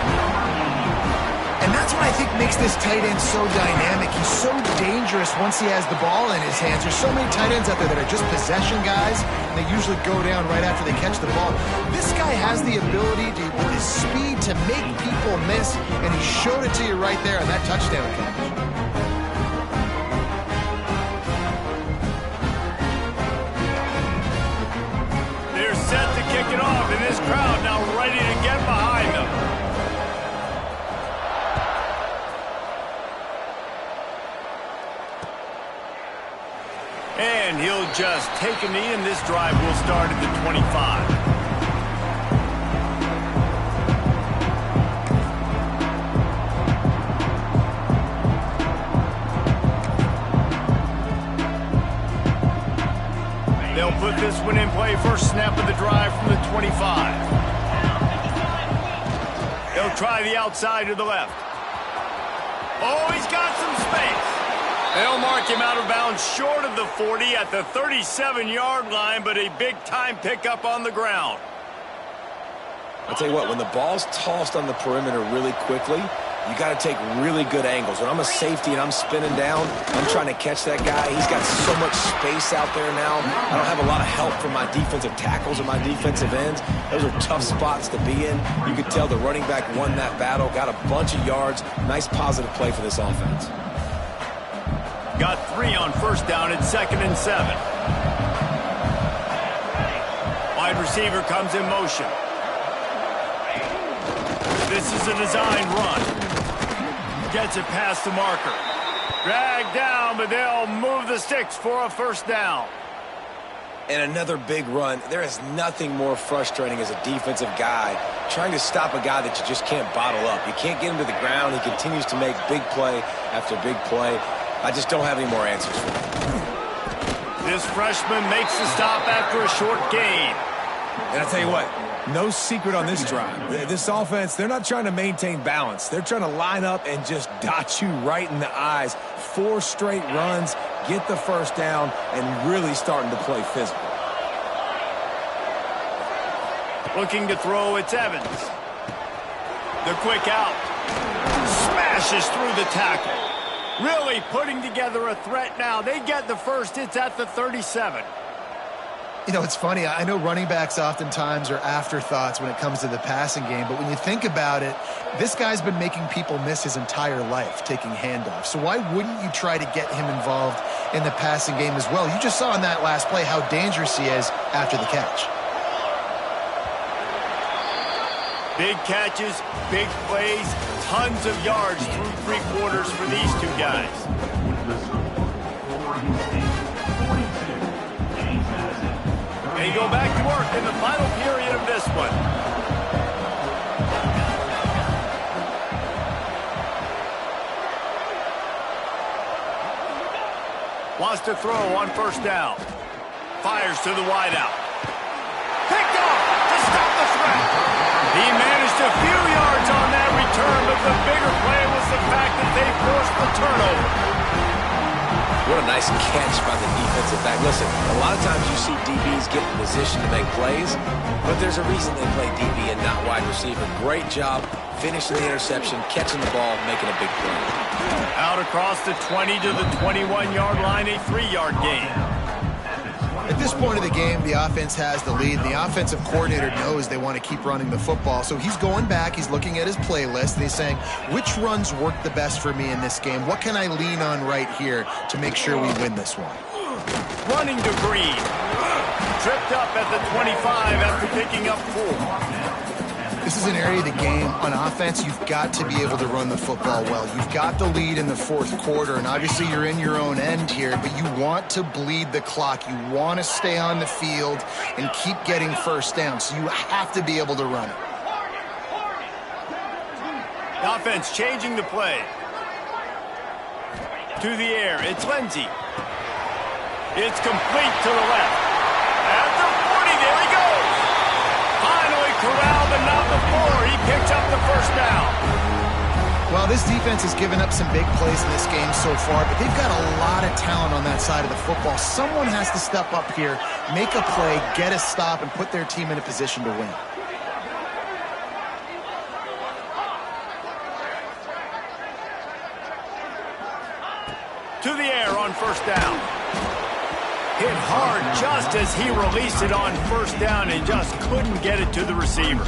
S4: And that's what I think makes this tight end so dynamic. He's so dangerous once he has the ball in his hands. There's so many tight ends out there that are just possession guys, and they usually go down right after they catch the ball. This guy has the ability to, with his speed, to make people miss, and he showed it to you right there on that touchdown catch.
S1: Set to kick it off, and this crowd now ready to get behind them. And he'll just take a knee, and this drive will start at the 25. They'll put this one in play. First snap of the drive from the 25. They'll try the outside to the left. Oh, he's got some space. They'll mark him out of bounds short of the 40 at the 37-yard line, but a big-time pickup on the ground.
S2: I'll tell you what, when the ball's tossed on the perimeter really quickly, you got to take really good angles. When I'm a safety and I'm spinning down, I'm trying to catch that guy. He's got so much space out there now. I don't have a lot of help from my defensive tackles or my defensive ends. Those are tough spots to be in. You could tell the running back won that battle, got a bunch of yards. Nice positive play for this offense.
S1: Got 3 on 1st down at 2nd and 7. Wide receiver comes in motion. This is a designed run. Gets it past the marker. Dragged down, but they'll move the sticks for a first down.
S2: And another big run. There is nothing more frustrating as a defensive guy trying to stop a guy that you just can't bottle up. You can't get him to the ground. He continues to make big play after big play. I just don't have any more answers for him.
S1: This freshman makes the stop after a short gain.
S2: And I tell you what, no secret on this drive. This offense, they're not trying to maintain balance. They're trying to line up and just dot you right in the eyes. 4 straight runs, get the first down, and really starting to play physical.
S1: Looking to throw, it's Evans. The quick out. Smashes through the tackle. Really putting together a threat now. They get the first. It's at the 37.
S4: You know, it's funny. I know running backs oftentimes are afterthoughts when it comes to the passing game, but when you think about it, this guy's been making people miss his entire life taking handoffs. So why wouldn't you try to get him involved in the passing game as well? You just saw in that last play how dangerous he is after the catch.
S1: Big catches, big plays, tons of yards through 3 quarters for these 2 guys. They go back to work in the final period of this one. Wants to throw on first down. Fires to the wideout. Picked off to stop the threat. He managed a few yards on that return, but the bigger play was the fact that they forced the turnover.
S2: What a nice catch by the defensive back. Listen, a lot of times you see DBs get in position to make plays, but there's a reason they play DB and not wide receiver. Great job finishing the interception, catching the ball, making a big play.
S1: Out across the 20 to the 21-yard line, a 3-yard gain.
S4: At this point of the game, the offense has the lead, and the offensive coordinator knows they want to keep running the football. So he's going back, he's looking at his playlist, and he's saying, which runs work the best for me in this game? What can I lean on right here to make sure we win this one?
S1: Running to Green. Tripped up at the 25 after picking up 4.
S4: This is an area of the game on offense you've got to be able to run the football well. You've got the lead in the 4th quarter, and obviously you're in your own end here, but you want to bleed the clock. You want to stay on the field and keep getting first down, so you have to be able to run it.
S1: The offense changing the play. To the air, it's Lindsey. It's complete to the left. At the 40, there he goes. Finally corralled, but not before. He picks up the first down.
S4: Well, this defense has given up some big plays in this game so far, but they've got a lot of talent on that side of the football. Someone has to step up here, make a play, get a stop, and put their team in a position to win.
S1: To the air on first down. Hit hard just as he released it on first down and just couldn't get it to the receiver.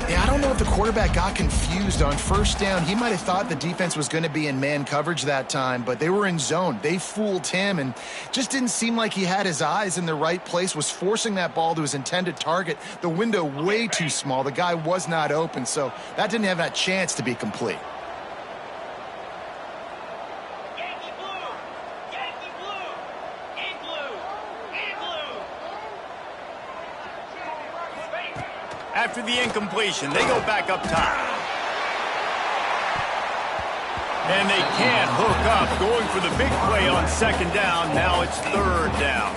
S4: Yeah, I don't know if the quarterback got confused on first down. He might have thought the defense was going to be in man coverage that time, but they were in zone. They fooled him and just didn't seem like he had his eyes in the right place, was forcing that ball to his intended target. The window way too small. The guy was not open, so that didn't have that chance to be complete.
S1: After the incompletion, they go back up top. And they can't hook up, going for the big play on second down. Now it's third down.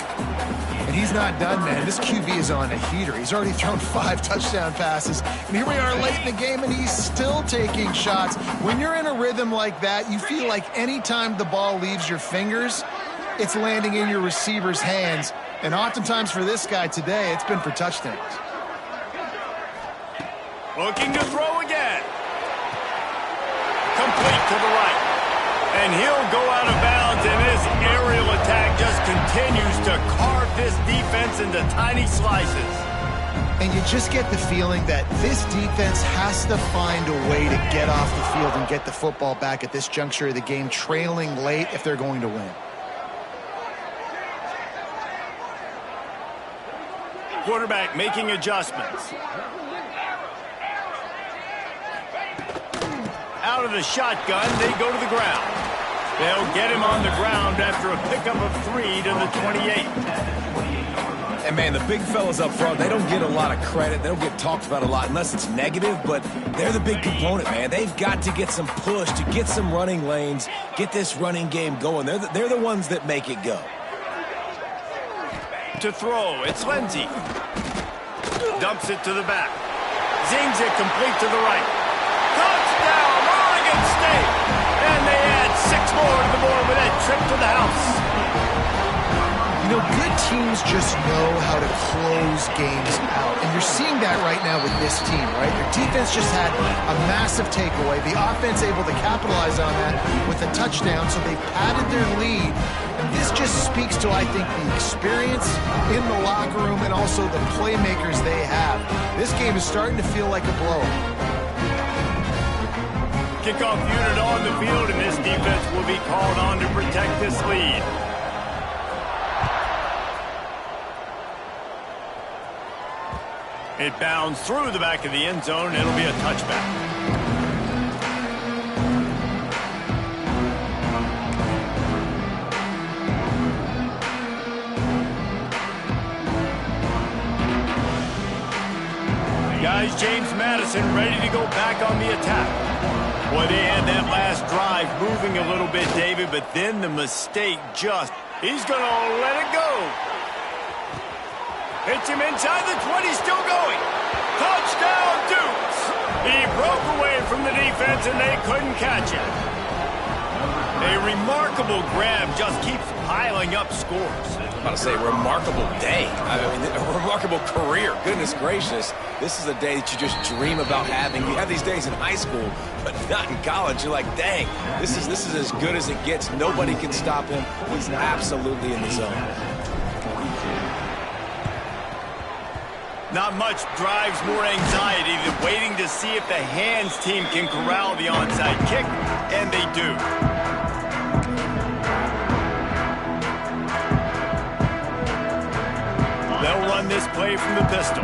S4: And he's not done, man. This QB is on a heater. He's already thrown 5 touchdown passes. And here we are late in the game, and he's still taking shots. When you're in a rhythm like that, you feel like any time the ball leaves your fingers, it's landing in your receiver's hands. And oftentimes for this guy today, it's been for touchdowns.
S1: Looking to throw again. Complete to the right. And he'll go out of bounds, and this aerial attack just continues to carve this defense into tiny slices.
S4: And you just get the feeling that this defense has to find a way to get off the field and get the football back at this juncture of the game, trailing late if they're going to win.
S1: Quarterback making adjustments. Out of the shotgun, they go to the ground. They'll get him on the ground after a pickup of 3 to the 28.
S2: And, man, the big fellas up front, they don't get a lot of credit. They don't get talked about a lot unless it's negative, but they're the big component, man. They've got to get some push to get some running lanes, get this running game going. They're the ones that make it go.
S1: To throw, it's Lindsey. Dumps it to the back. Zings it complete to the right. Touchdown, Oregon State! And they add 6 more to the board with that trip to the house.
S4: You know, good teams just know how to close games out. And you're seeing that right now with this team, right? Their defense just had a massive takeaway. The offense able to capitalize on that with a touchdown, so they've padded their lead. And this just speaks to, I think, the experience in the locker room and also the playmakers they have. This game is starting to feel like a blowout.
S1: Kickoff unit on the field, and this defense will be called on to protect this lead. It bounds through the back of the end zone. It'll be a touchback. Guys, James Madison ready to go back on the attack. Boy, they had that last drive moving a little bit, David, but then the mistake he's going to let it go. Hits him inside the 20, still going. Touchdown, Dukes! He broke away from the defense, and they couldn't catch him. A remarkable grab just keeps piling up scores.
S2: I was about to say, remarkable day. I mean, a remarkable career. Goodness gracious. This is a day that you just dream about having. You have these days in high school, but not in college. You're like, dang, this is as good as it gets. Nobody can stop him. He's absolutely in the zone.
S1: Not much drives more anxiety than waiting to see if the hands team can corral the onside kick, and they do. They'll run this play from the pistol.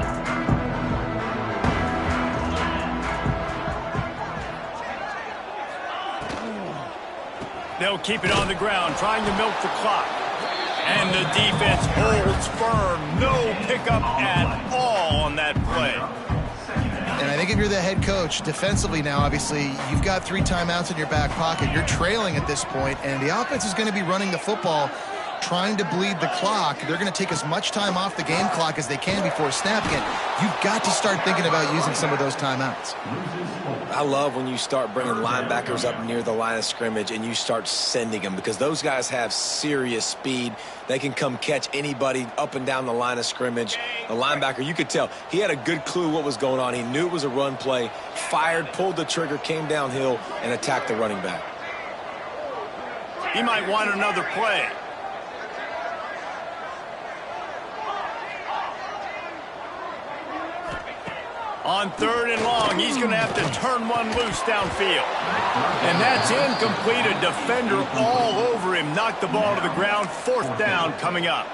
S1: They'll keep it on the ground, trying to milk the clock. And the defense holds firm. No pickup at all on that play.
S4: And I think if you're the head coach, defensively now, obviously, you've got 3 timeouts in your back pocket. You're trailing at this point, and the offense is going to be running the football, trying to bleed the clock. They're going to take as much time off the game clock as they can before snapping it. You've got to start thinking about using some of those timeouts.
S2: I love when you start bringing linebackers up near the line of scrimmage and you start sending them, because those guys have serious speed. They can come catch anybody up and down the line of scrimmage. The linebacker, you could tell, he had a good clue what was going on. He knew it was a run play, fired, pulled the trigger, came downhill, and attacked the running back.
S1: He might want another play. On 3rd and long, he's going to have to turn one loose downfield. And that's incomplete. A defender all over him. Knocked the ball to the ground. 4th down coming up.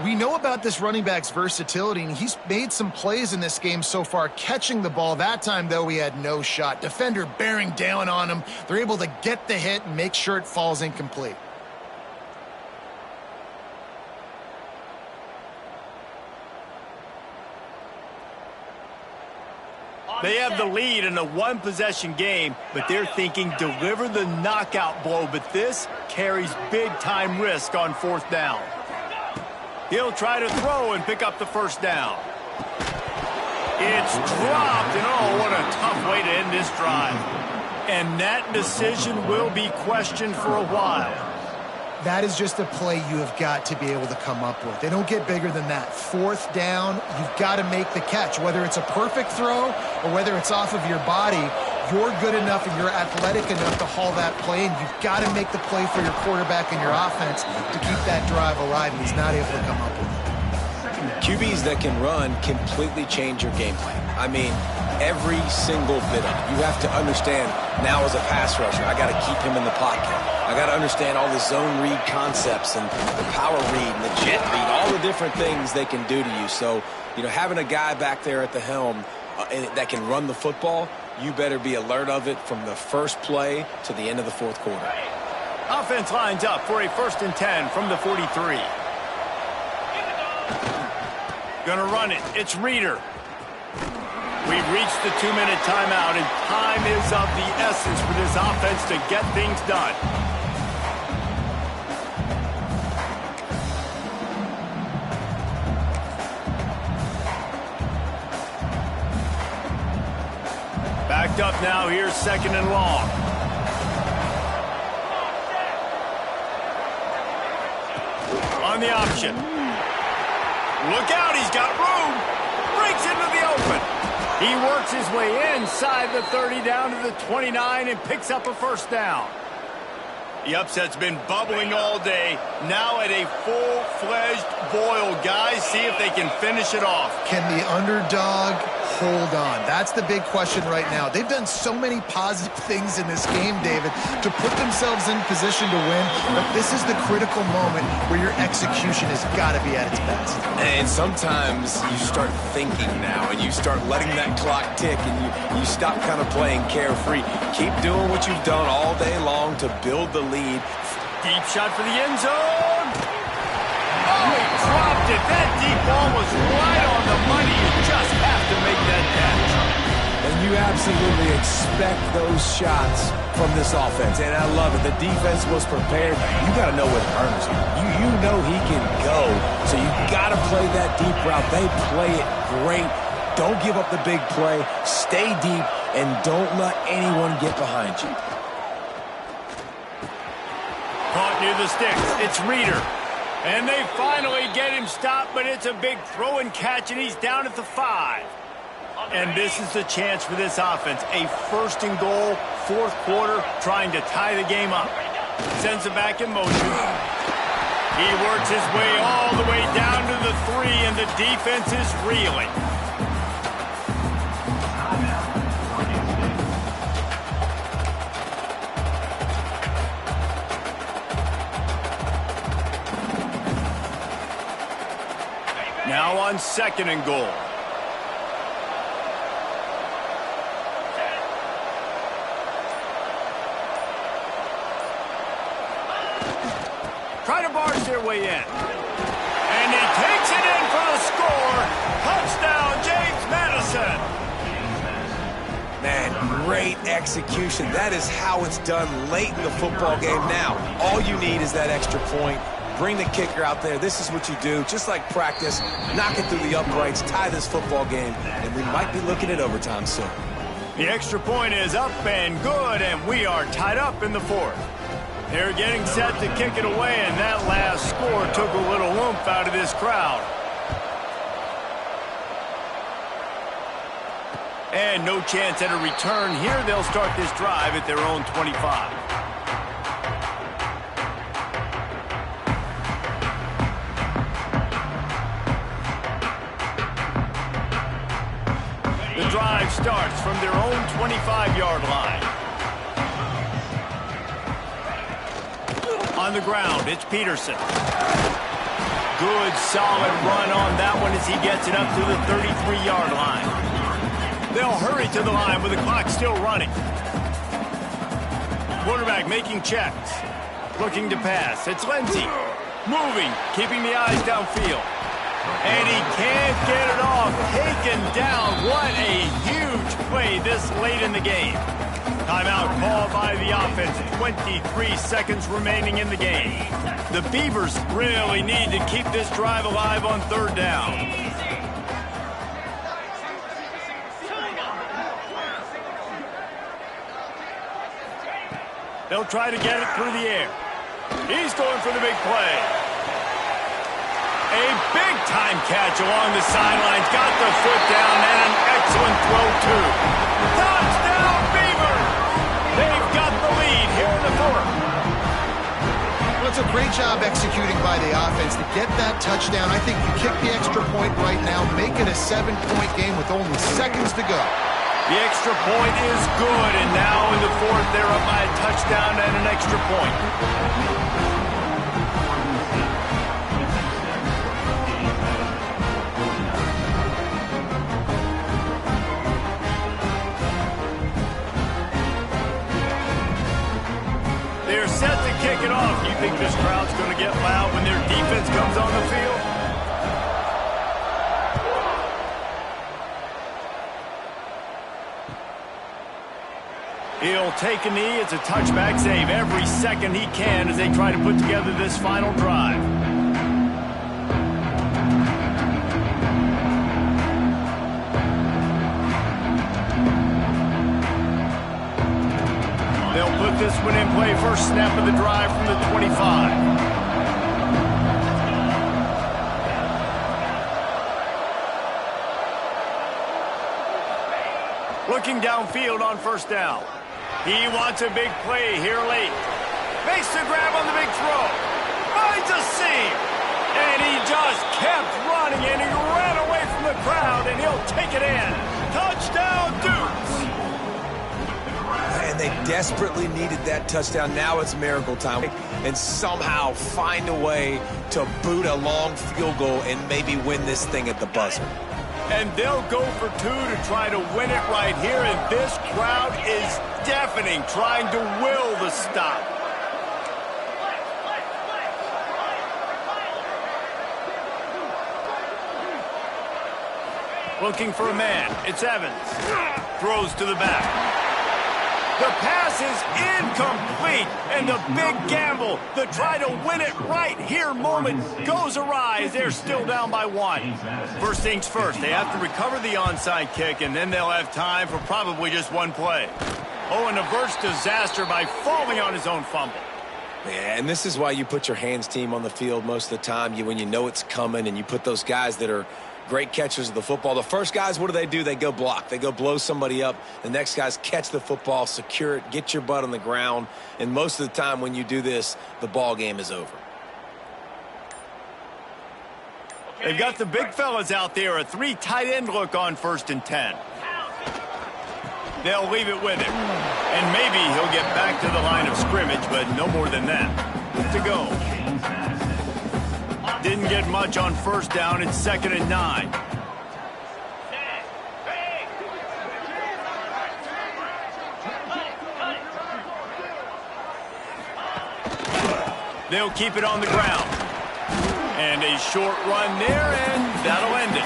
S4: We know about this running back's versatility, and he's made some plays in this game so far, catching the ball. That time, though, he had no shot. Defender bearing down on him. They're able to get the hit and make sure it falls incomplete.
S1: They have the lead in a one-possession game, but they're thinking deliver the knockout blow, but this carries big-time risk on 4th down. He'll try to throw and pick up the 1st down. It's dropped, and oh, what a tough way to end this drive. And that decision will be questioned for a while.
S4: That is just a play you have got to be able to come up with. They don't get bigger than that. 4th down, you've got to make the catch. Whether it's a perfect throw or whether it's off of your body, you're good enough and you're athletic enough to haul that play, and you've got to make the play for your quarterback and your offense to keep that drive alive, and he's not able to come up with it.
S2: QBs that can run completely change your game plan. I mean, every single bit of it. You have to understand, now as a pass rusher, I got to keep him in the pocket. I got to understand all the zone read concepts and the power read and the jet read, all the different things they can do to you. So, you know, having a guy back there at the helm that can run the football, you better be alert of it from the first play to the end of the 4th quarter.
S1: Offense lines up for a 1st and 10 from the 43. Gonna run it. It's Reeder. We've reached the 2-minute timeout, and time is of the essence for this offense to get things done. Backed up now. Here's 2nd and long. On the option. Look out, he's got room. Breaks into the open. He works his way inside the 30 down to the 29 and picks up a 1st down. The upset's been bubbling all day. Now at a full-fledged boil. Guys, see if they can finish it off.
S4: Can the underdog hold on? That's the big question right now. They've done so many positive things in this game, David, to put themselves in position to win. But this is the critical moment where your execution has got to be at its best.
S2: And sometimes you start thinking now, and you start letting that clock tick, and you stop kind of playing carefree. Keep doing what you've done all day long to build the lead.
S1: Deep shot for the end zone. Oh, he dropped it. That deep ball was right on the money. You just have to make that catch.
S2: And you absolutely expect those shots from this offense. And I love it. The defense was prepared. You got to know what earns him. You know he can go. So you got to play that deep route. They play it great. Don't give up the big play. Stay deep and don't let anyone get behind you.
S1: Caught near the sticks. It's Reeder. And they finally get him stopped, but it's a big throw and catch, and he's down at the 5. And this is the chance for this offense. A 1st and goal, 4th quarter, trying to tie the game up. Sends it back in motion. He works his way all the way down to the 3, and the defense is reeling. Now on 2nd and goal. Try to barge their way in. And he takes it in for the score. Touchdown, James Madison.
S2: Man, great execution. That is how it's done late in the football game. Now, all you need is that extra point. Bring the kicker out there. This is what you do. Just like practice, knock it through the uprights, tie this football game, and we might be looking at overtime soon.
S1: The extra point is up and good, and we are tied up in the 4th. They're getting set to kick it away, and that last score took a little oomph out of this crowd. And no chance at a return here. They'll start this drive at their own 25. The drive starts from their own 25-yard line. On the ground, it's Peterson. Good, solid run on that one as he gets it up to the 33-yard line. They'll hurry to the line with the clock still running. Quarterback making checks. Looking to pass. It's Lindsey. Moving, keeping the eyes downfield. And he can't get it off. Taken down. What a huge play this late in the game. Timeout called by the offense. 23 seconds remaining in the game. The Beavers really need to keep this drive alive on 3rd down. They'll try to get it through the air. He's going for the big play. A big-time catch along the sidelines. Got the foot down and an excellent throw, too. Touchdown, Beavers! They've got the lead here in the 4th.
S4: Well, it's a great job executing by the offense to get that touchdown. I think you kick the extra point right now, make it a 7-point game with only seconds to go.
S1: The extra point is good, and now in the 4th, they're up by a touchdown and an extra point. They're set to kick it off. You think this crowd's going to get loud when their defense comes on the field? He'll take a knee. It's a touchback save every second he can as they try to put together this final drive. They'll put this one in play. First snap of the drive from the 25. Looking downfield on first down. He wants a big play here late. Makes the grab on the big throw. Finds a seam. And he just kept running, and he ran away from the crowd, and he'll take it in. Touchdown, Dukes.
S2: And they desperately needed that touchdown. Now it's miracle time. And somehow find a way to boot a long field goal and maybe win this thing at the buzzer.
S1: And they'll go for two to try to win it right here, and this crowd is deafening, trying to will the stop. Looking for a man. It's Evans. Throws to the back. The pass is incomplete, and the big gamble, the try to win it right here moment goes awry as they're still down by one. First things first, they have to recover the onside kick, and then they'll have time for probably just one play. Oh, and averts disaster by falling on his own fumble.
S2: Yeah, and this is why you put your hands team on the field most of the time. When you know it's coming, and you put those guys that are great catchers of the football. The first guys, what do? They go block. They go blow somebody up. The next guys catch the football, secure it, get your butt on the ground. And most of the time when you do this, the ball game is over.
S1: They've got the big fellas out there, a 3 tight end look on 1st and 10. They'll leave it with him. And maybe he'll get back to the line of scrimmage, but no more than that. To go. Didn't get much on first down. It's 2nd and 9. They'll keep it on the ground. And a short run there, and that'll end it.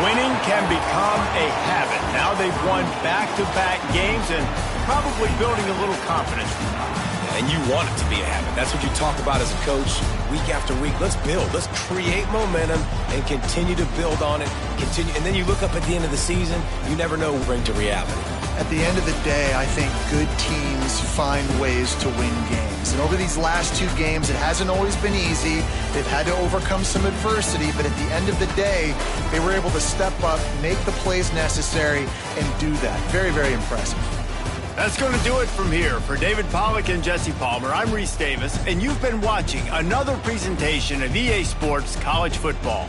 S1: Winning can become a habit. Now they've won back-to-back games and probably building a little confidence.
S2: And you want it to be a habit. That's what you talk about as a coach week after week. Let's build. Let's create momentum and continue to build on it. And then you look up at the end of the season, you never know what will bring to reality.
S4: At the end of the day, I think good teams find ways to win games. And over these last 2 games, it hasn't always been easy. They've had to overcome some adversity, but at the end of the day, they were able to step up, make the plays necessary, and do that. Very, very impressive.
S1: That's going to do it from here. For David Pollack and Jesse Palmer, I'm Reese Davis, and you've been watching another presentation of EA Sports College Football.